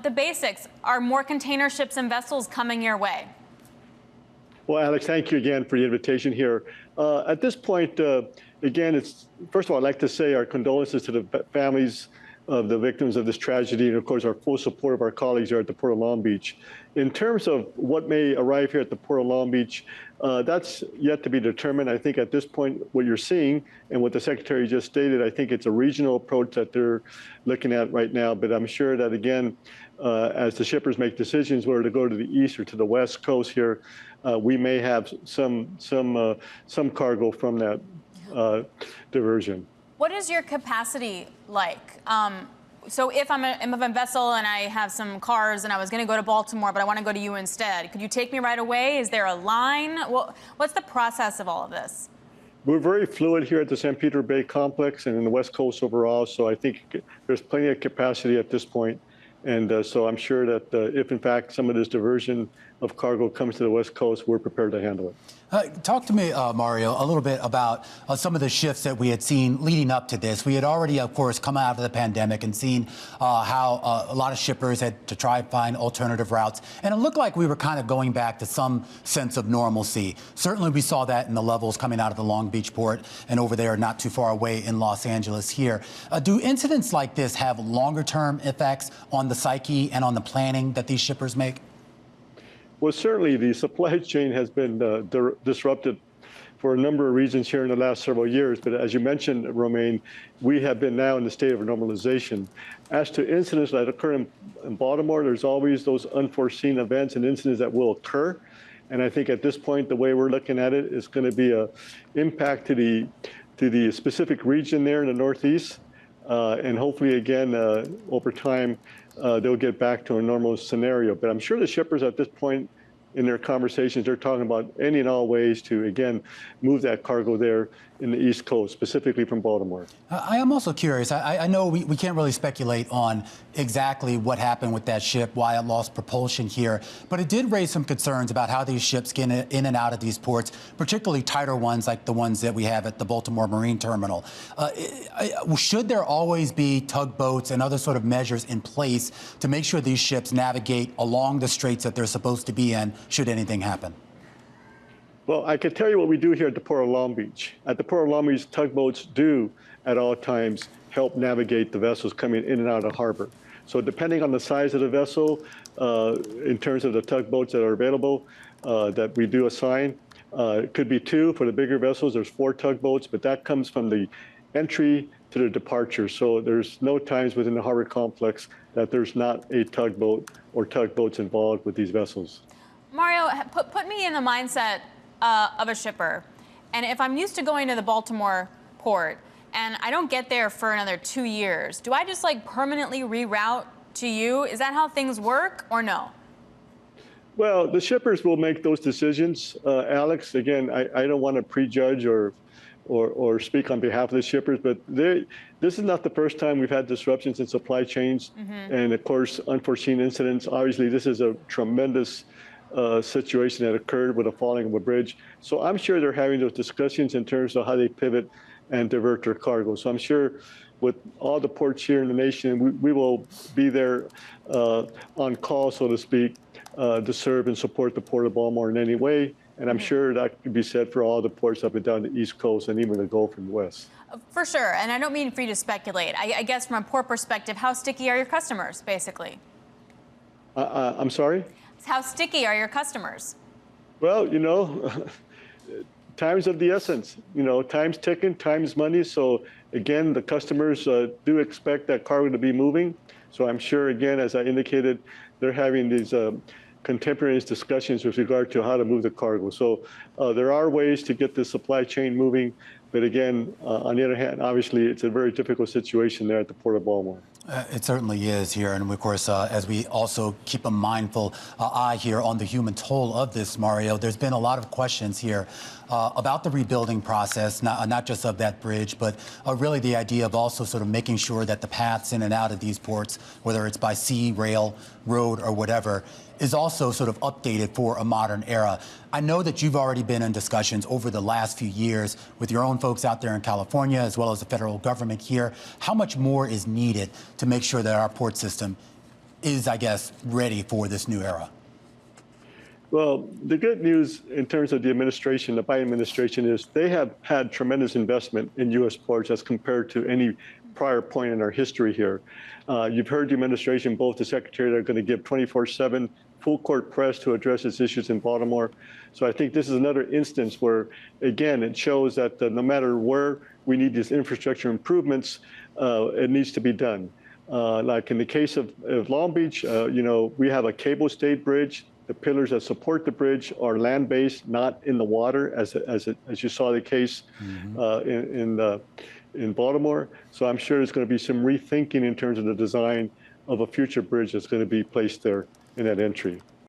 The basics, are more container ships and vessels coming your way? Well, Alex, thank you again for the invitation here. At this point, again, first of all, I'd like to say our condolences to the families of the victims of this tragedy, and of course, our full support of our colleagues here at the Port of Long Beach. In terms of what may arrive here at the Port of Long Beach, that's yet to be determined. I think at this point, what you're seeing and what the Secretary just stated, I think it's a regional approach that they're looking at right now. But I'm sure that, again, as the shippers make decisions whether to go to the east or to the west coast here, we may have some cargo from that diversion. What is your capacity like? So if I'm a vessel and I have some cars and I was going to go to Baltimore, but I want to go to you instead, could you take me right away? Is there a line? What's the process of all of this? We're very fluid here at the San Pedro Bay complex and in the West Coast overall, so I think there's plenty of capacity at this point. And so I'm sure that if, in fact, some of this diversion of cargo comes to the West Coast, we're prepared to handle it. Talk to me, Mario, a little bit about some of the shifts that we had seen leading up to this. We had already, of course, come out of the pandemic and seen how a lot of shippers had to try and find alternative routes. And it looked like we were kind of going back to some sense of normalcy. Certainly, we saw that in the levels coming out of the Long Beach port and over there not too far away in Los Angeles here. Do incidents like this have longer-term effects on the psyche and on the planning that these shippers make? Well, certainly the supply chain has been disrupted for a number of reasons here in the last several years. But as you mentioned, Romaine, we have been now in the state of normalization. As to incidents that occur in Baltimore, there's always those unforeseen events and incidents that will occur. And I think at this point, the way we're looking at it is going to be an impact to the specific region there in the Northeast. And hopefully, again, over time, they'll get back to a normal scenario. But I'm sure the shippers at this point in their conversations, they're talking about any and all ways to, again, move that cargo there in the East Coast, specifically from Baltimore. I am also curious. I know we can't really speculate on exactly what happened with that ship, why it lost propulsion here, but it did raise some concerns about how these ships get in and out of these ports, particularly tighter ones like the ones that we have at the Baltimore Marine Terminal. Should there always be tugboats and other sort of measures in place to make sure these ships navigate along the straits that they're supposed to be in, should anything happen? Well, I can tell you what we do here at the Port of Long Beach. At the Port of Long Beach, tugboats do, at all times, help navigate the vessels coming in and out of the harbor. So depending on the size of the vessel, in terms of the tugboats that are available, that we do assign, it could be 2. For the bigger vessels, there's 4 tugboats, but that comes from the entry to the departure. So there's no times within the harbor complex that there's not a tugboat or tugboats involved with these vessels. Mario, put me in the mindset of a shipper. And if I'm used to going to the Baltimore port and I don't get there for another 2 years, do I just like permanently reroute to you? Is that how things work or no? Well, the shippers will make those decisions. Alex, again, I don't want to prejudge or speak on behalf of the shippers, but this is not the first time we've had disruptions in supply chains. And of course, unforeseen incidents. Obviously, this is a tremendous situation that occurred with the falling of a bridge. So I'm sure they're having those discussions in terms of how they pivot and divert their cargo. So I'm sure with all the ports here in the nation, we will be there on call, so to speak, to serve and support the Port of Baltimore in any way. And I'm sure that could be said for all the ports up and down the East Coast and even the Gulf and West. For sure. And I don't mean for you to speculate. I guess from a port perspective, how sticky are your customers, basically? I'm sorry? How sticky are your customers? Well, you know, time's of the essence. You know, time's ticking, time's money. So again, the customers do expect that cargo to be moving. So I'm sure, again, as I indicated, they're having these contemporaneous discussions with regard to how to move the cargo. So there are ways to get the supply chain moving. But again, on the other hand, obviously, it's a very difficult situation there at the Port of Baltimore. It certainly is here. And of course, as we also keep a mindful eye here on the human toll of this, Mario, there's been a lot of questions here about the rebuilding process, not just of that bridge, but really the idea of also sort of making sure that the paths in and out of these ports, whether it's by sea, rail, road, or whatever, is also sort of updated for a modern era. I know that you've already been in discussions over the last few years with your own folks out there in California, as well as the federal government here. How much more is needed to make sure that our port system is, I guess, ready for this new era? Well, the good news in terms of the administration, the Biden administration, is they have had tremendous investment in U.S. ports as compared to any prior point in our history here. You've heard the administration, both the secretary, are going to give 24/7 full court press to address its issues in Baltimore. So I think this is another instance where, again, it shows that no matter where we need these infrastructure improvements, it needs to be done. Like in the case of Long Beach, we have a cable-stayed bridge. The pillars that support the bridge are land-based, not in the water, as you saw the case in Baltimore. So I'm sure there's going to be some rethinking in terms of the design of a future bridge that's going to be placed there in that entry.